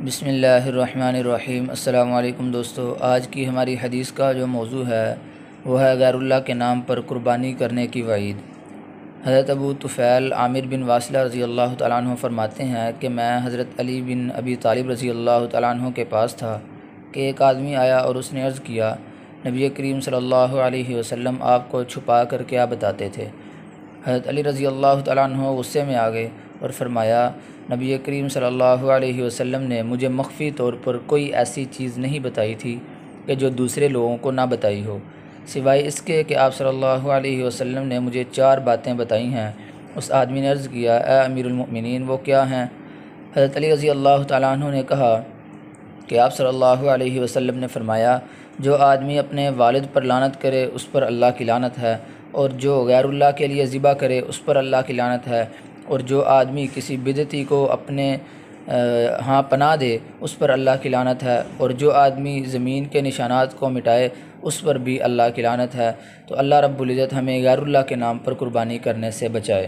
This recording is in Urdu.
بسم اللہ الرحمن الرحیم۔ السلام علیکم دوستو، آج کی ہماری حدیث کا جو موضوع ہے وہ ہے غیر اللہ کے نام پر قربانی کرنے کی وعید۔ حضرت ابو طفیل عامر بن واصلہ رضی اللہ تعالیٰ عنہ فرماتے ہیں کہ میں حضرت علی بن ابی طالب رضی اللہ تعالیٰ عنہ کے پاس تھا کہ ایک آدمی آیا اور اس نے عرض کیا، نبی کریم صلی اللہ علیہ وسلم آپ کو چھپا کر کیا بتاتے تھے؟ حضرت علی رضی اللہ تعالیٰ عنہ غصے میں آ گئے اور فرمایا، نبی کریم صلی اللہ علیہ وسلم نے مجھے مخفی طور پر کوئی ایسی چیز نہیں بتائی تھی کہ جو دوسرے لوگوں کو نہ بتائی ہو، سوائے اس کے کہ آپ صلی اللہ علیہ وسلم نے مجھے 4 باتیں بتائی ہیں۔ اس آدمی نے عرض کیا، اے امیر المؤمنین، وہ کیا ہیں؟ حضرت علی رضی اللہ تعالیٰ عنہ نے کہا کہ آپ صلی اللہ علیہ وسلم نے فرمایا، جو آدمی اپنے والد پر لعنت کرے اس پر اللہ کی لعنت ہے، اور جو غیر اللہ کے لیے ذبح کرے اس پر اللہ کی لعنت ہے، اور جو آدمی کسی بدعتی کو اپنے ہاں پناہ دے اس پر اللہ کی لعنت ہے، اور جو آدمی زمین کے نشانات کو مٹائے اس پر بھی اللہ کی لعنت ہے۔ تو اللہ رب العزت ہمیں غیر اللہ کے نام پر قربانی کرنے سے بچائے۔